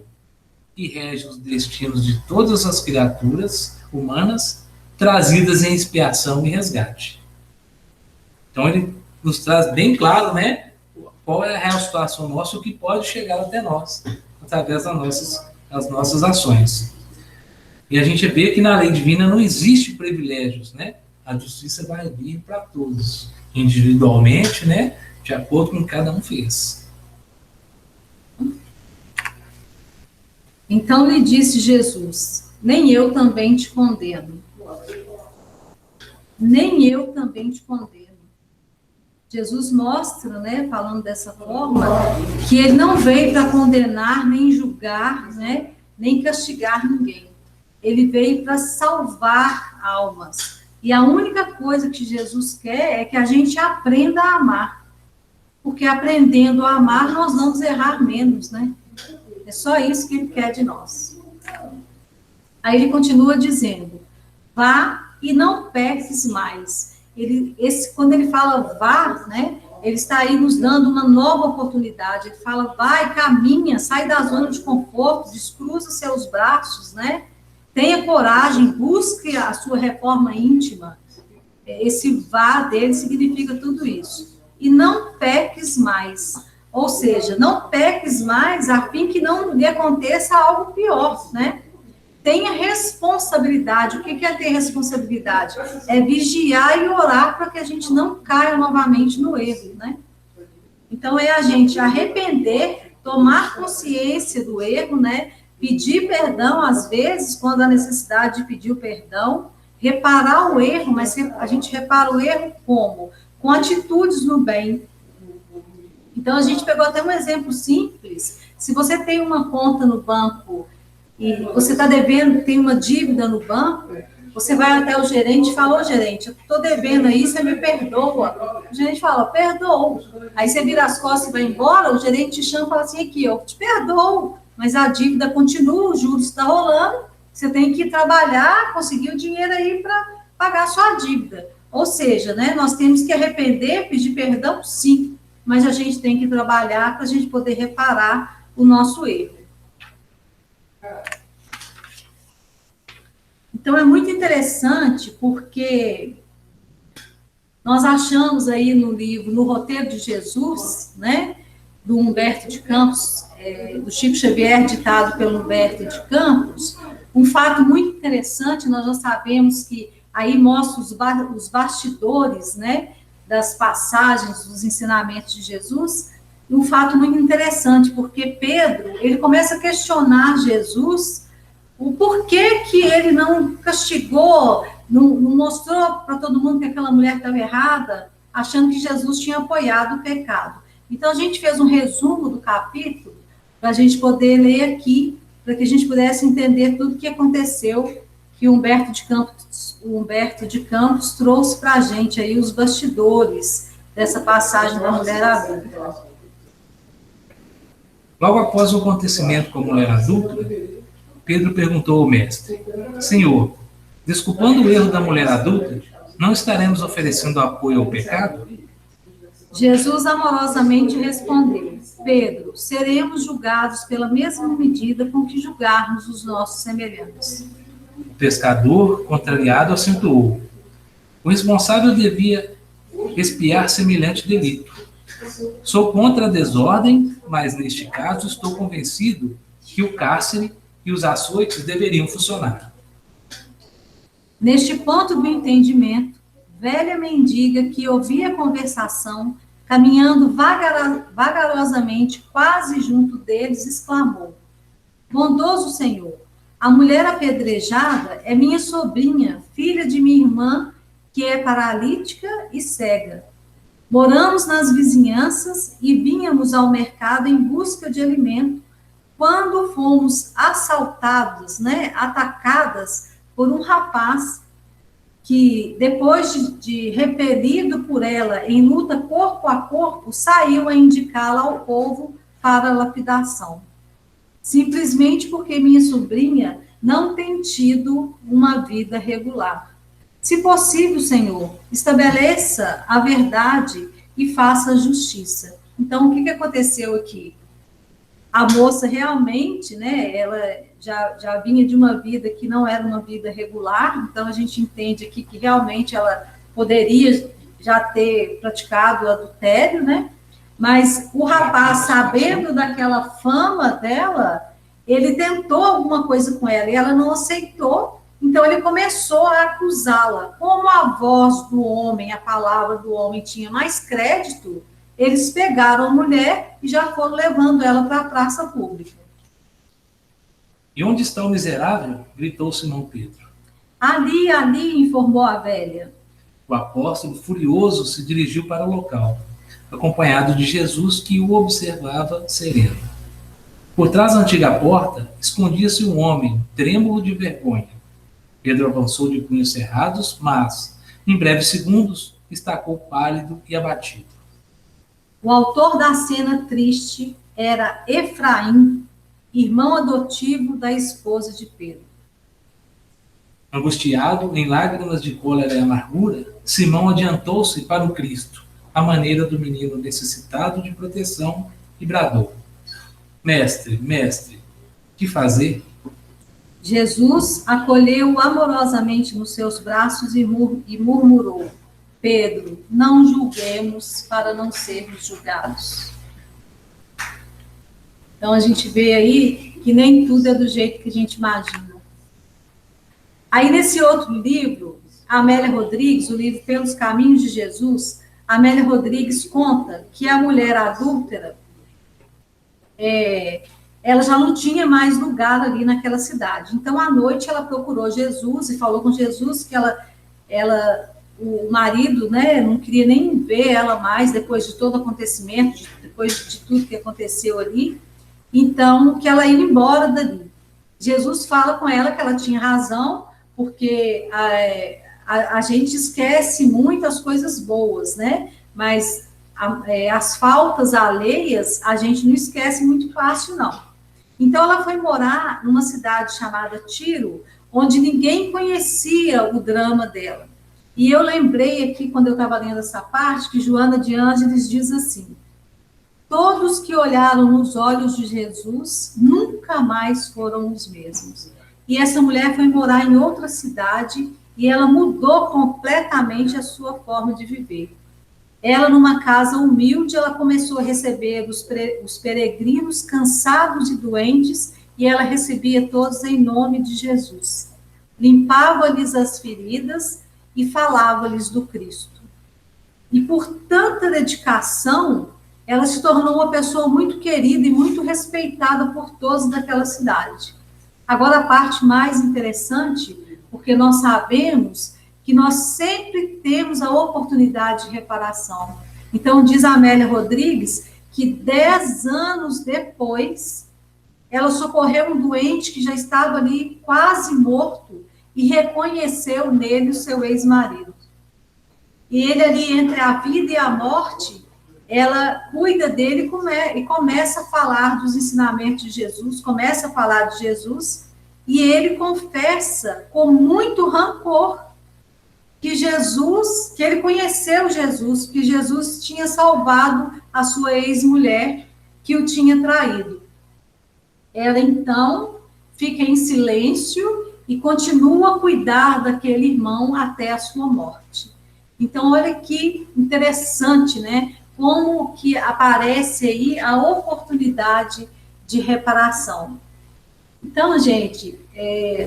e rege os destinos de todas as criaturas humanas trazidas em expiação e resgate. Então ele nos traz bem claro, né, qual é a real situação nossa, o que pode chegar até nós, através das nossas ações. E a gente vê que na lei divina não existe privilégios, né? A justiça vai vir para todos, individualmente, né, de acordo com o que cada um fez.
Então lhe disse Jesus: nem eu também te condeno. Nem eu também te condeno. Jesus mostra, né, falando dessa forma, que ele não veio para condenar, nem julgar, né, nem castigar ninguém. Ele veio para salvar almas. E a única coisa que Jesus quer é que a gente aprenda a amar. Porque aprendendo a amar, nós vamos errar menos, né? É só isso que ele quer de nós. Aí ele continua dizendo: vá e não peques mais. Quando ele fala vá, né, ele está aí nos dando uma nova oportunidade. Ele fala: vai, caminha, sai da zona de conforto, descruza seus braços, né? Tenha coragem, busque a sua reforma íntima. Esse vá dele significa tudo isso. E não peques mais. Ou seja, não peques mais a fim que não lhe aconteça algo pior, né? Tenha responsabilidade. O que é ter responsabilidade? É vigiar e orar para que a gente não caia novamente no erro, né? Então, é a gente arrepender, tomar consciência do erro, né? Pedir perdão, às vezes, quando há necessidade de pedir o perdão, reparar o erro, mas a gente repara o erro como? Com atitudes no bem. Então, a gente pegou até um exemplo simples. Se você tem uma conta no banco e você está devendo, tem uma dívida no banco, você vai até o gerente e fala: ô gerente, eu estou devendo aí, você me perdoa. O gerente fala: perdoo. Aí você vira as costas e vai embora, o gerente te chama e fala assim: aqui, eu te perdoo, mas a dívida continua, o juros está rolando, você tem que trabalhar, conseguir o dinheiro aí para pagar a sua dívida. Ou seja, né, nós temos que arrepender, pedir perdão, sim, mas a gente tem que trabalhar para a gente poder reparar o nosso erro. Então, é muito interessante, porque nós achamos aí no livro, no Roteiro de Jesus, né, do Humberto de Campos, do Chico Xavier, ditado pelo Humberto de Campos, um fato muito interessante. Nós já sabemos que aí mostra os bastidores, né, das passagens, dos ensinamentos de Jesus, e um fato muito interessante, porque Pedro, ele começa a questionar Jesus, o porquê que ele não castigou, não mostrou para todo mundo que aquela mulher estava errada, achando que Jesus tinha apoiado o pecado. Então, a gente fez um resumo do capítulo, para a gente poder ler aqui, para que a gente pudesse entender tudo o que aconteceu, que o Humberto de Campos trouxe para a gente aí os bastidores dessa passagem da mulher adulta.
Logo após o acontecimento com a mulher adulta, Pedro perguntou ao mestre: Senhor, desculpando o erro da mulher adulta, não estaremos oferecendo apoio ao pecado?
Jesus amorosamente respondeu: Pedro, seremos julgados pela mesma medida com que julgarmos os nossos semelhantes.
O pescador, contrariado, acentuou: o responsável devia expiar semelhante delito. Sou contra a desordem, mas neste caso estou convencido que o cárcere e os açoites deveriam funcionar.
Neste ponto do entendimento, velha mendiga que ouvia a conversação, caminhando vagarosamente quase junto deles, exclamou: bondoso Senhor, a mulher apedrejada é minha sobrinha, filha de minha irmã, que é paralítica e cega. Moramos nas vizinhanças e vínhamos ao mercado em busca de alimento, quando fomos assaltadas, né, atacadas por um rapaz que, depois de repelido por ela em luta corpo a corpo, saiu a indicá-la ao povo para a lapidação. Simplesmente porque minha sobrinha não tem tido uma vida regular. Se possível, Senhor, estabeleça a verdade e faça a justiça. Então, o que aconteceu aqui? a moça realmente, né, ela já vinha de uma vida que não era uma vida regular, então a gente entende aqui que realmente ela poderia já ter praticado o adultério, né? Mas o rapaz, sabendo daquela fama dela, ele tentou alguma coisa com ela e ela não aceitou, então ele começou a acusá-la. Como a voz do homem, a palavra do homem tinha mais crédito, eles pegaram a mulher e já foram levando ela para a praça pública.
E onde está o miserável? Gritou Simão Pedro.
Ali, ali, informou a velha.
O apóstolo, furioso, se dirigiu para o local, acompanhado de Jesus, que o observava sereno. Por trás da antiga porta, escondia-se um homem, trêmulo de vergonha. Pedro avançou de punhos cerrados, mas, em breves segundos, estacou pálido e abatido.
O autor da cena triste era Efraim, irmão adotivo da esposa de Pedro.
Angustiado, em lágrimas de cólera e amargura, Simão adiantou-se para o Cristo, à maneira do menino necessitado de proteção, e bradou: Mestre, mestre, que fazer?
Jesus acolheu-o amorosamente nos seus braços e murmurou: Pedro, não julguemos para não sermos julgados. Então a gente vê aí que nem tudo é do jeito que a gente imagina. Aí nesse outro livro, Amélia Rodrigues, o livro Pelos Caminhos de Jesus, Amélia Rodrigues conta que a mulher adúltera, ela já não tinha mais lugar ali naquela cidade. Então, à noite, ela procurou Jesus e falou com Jesus que o marido, né, não queria nem ver ela mais depois de todo o acontecimento, depois de tudo que aconteceu ali. Então, que ela ia embora dali. Jesus fala com ela que ela tinha razão, porque a gente esquece muitas coisas boas, né? Mas as faltas alheias a gente não esquece muito fácil, não. Então, ela foi morar numa cidade chamada Tiro, onde ninguém conhecia o drama dela. E eu lembrei aqui, quando eu estava lendo essa parte, que Joana de Ângeles diz assim: todos que olharam nos olhos de Jesus nunca mais foram os mesmos. E essa mulher foi morar em outra cidade e ela mudou completamente a sua forma de viver. Ela, numa casa humilde, ela começou a receber os peregrinos cansados e doentes, e ela recebia todos em nome de Jesus. Limpava-lhes as feridas e falava-lhes do Cristo. E por tanta dedicação, ela se tornou uma pessoa muito querida e muito respeitada por todos daquela cidade. Agora, a parte mais interessante, porque nós sabemos que nós sempre temos a oportunidade de reparação. Então, diz a Amélia Rodrigues que 10 anos depois, ela socorreu um doente que já estava ali quase morto e reconheceu nele o seu ex-marido. E ele ali, entre a vida e a morte, ela cuida dele e começa a falar dos ensinamentos de Jesus, começa a falar de Jesus, e ele confessa com muito rancor que ele conheceu Jesus, que Jesus tinha salvado a sua ex-mulher que o tinha traído. Ela, então, fica em silêncio e continua a cuidar daquele irmão até a sua morte. Então, olha que interessante, né? Como que aparece aí a oportunidade de reparação. Então, gente,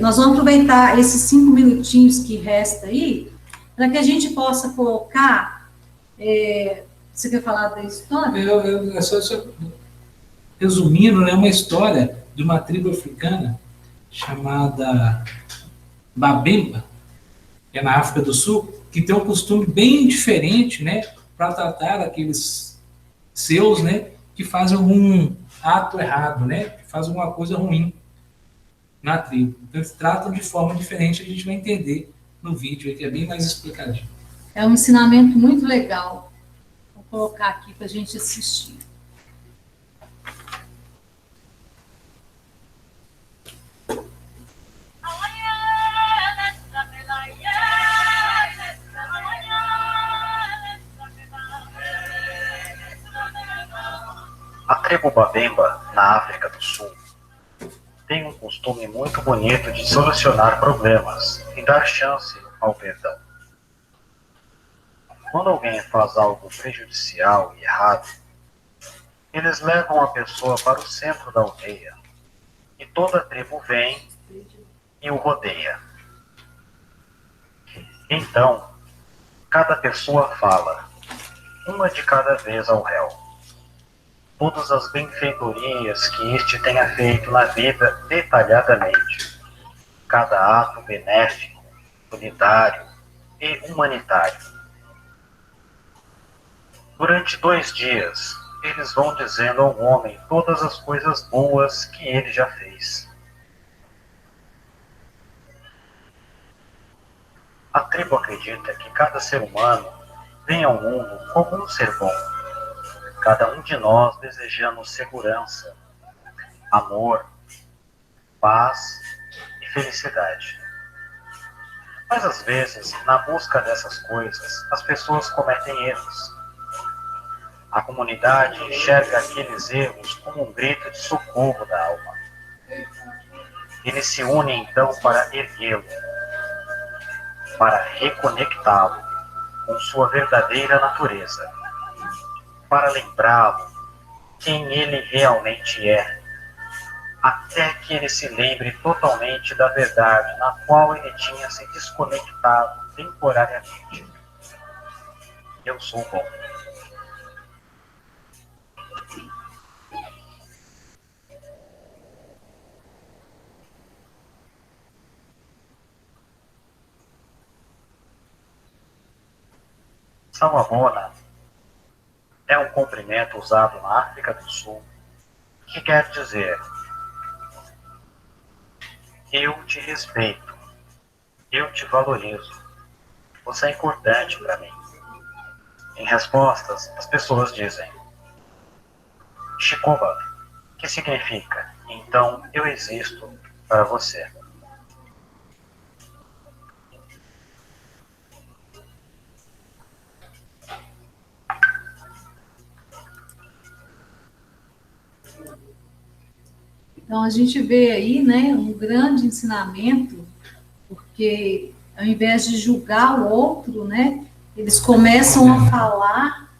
nós vamos aproveitar esses 5 minutinhos que resta aí, para que a gente possa colocar... você quer falar da história?
Só resumindo, né, uma história de uma tribo africana chamada Babemba, que é na África do Sul, que tem um costume bem diferente, né, para tratar aqueles seus, né, que fazem algum ato errado, né, que fazem alguma coisa ruim na tribo. Então, eles tratam de forma diferente, a gente vai entender no vídeo, que é bem mais explicadinho.
É um ensinamento muito legal. Vou colocar aqui para a gente assistir.
tribo Babemba, na África do Sul, tem um costume muito bonito de solucionar problemas e dar chance ao perdão. Quando alguém faz algo prejudicial e errado, eles levam a pessoa para o centro da aldeia e toda a tribo vem e o rodeia. Então, cada pessoa fala, uma de cada vez ao réu, todas as benfeitorias que este tenha feito na vida detalhadamente, cada ato benéfico, solidário e humanitário. Durante 2 dias, eles vão dizendo ao homem todas as coisas boas que ele já fez. A tribo acredita que cada ser humano vem ao mundo como um ser bom, cada um de nós desejando segurança, amor, paz e felicidade. Mas às vezes, na busca dessas coisas, as pessoas cometem erros. A comunidade enxerga aqueles erros como um grito de socorro da alma. Eles se unem então para erguê-lo, para reconectá-lo com sua verdadeira natureza, para lembrá-lo quem ele realmente é, até que ele se lembre totalmente da verdade na qual ele tinha se desconectado temporariamente. Eu sou bom. Sawabona é um cumprimento usado na África do Sul que quer dizer: eu te respeito, eu te valorizo, você é importante para mim. Em respostas, as pessoas dizem Shikoba, que significa então eu existo para você.
Então, a gente vê aí, né, um grande ensinamento, porque ao invés de julgar o outro, né, eles começam a falar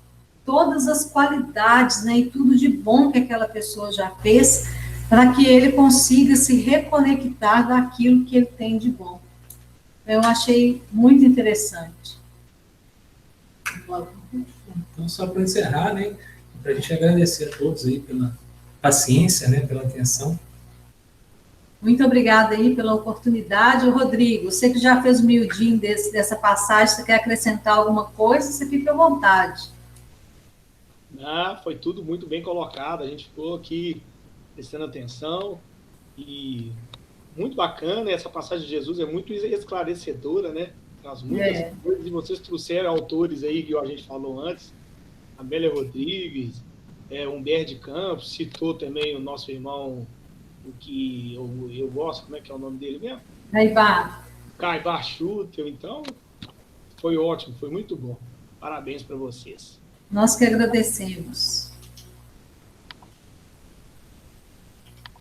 todas as qualidades, né, e tudo de bom que aquela pessoa já fez, para que ele consiga se reconectar daquilo que ele tem de bom. Eu achei muito interessante.
Então, só para encerrar, né, para a gente agradecer a todos aí pela paciência, né, pela atenção.
Muito obrigada aí pela oportunidade. Rodrigo, você que já fez o miudinho dessa passagem, você quer acrescentar alguma coisa, você fica à vontade.
Foi tudo muito bem colocado, a gente ficou aqui prestando atenção e muito bacana, essa passagem de Jesus é muito esclarecedora, né? Traz muitas coisas, e vocês trouxeram autores aí que a gente falou antes, Amélia Rodrigues, Humberto de Campos, citou também o nosso irmão, o que eu gosto, como é que é o nome dele mesmo? Caibar Schutel. Então, foi ótimo, foi muito bom. Parabéns para vocês.
Nós que agradecemos.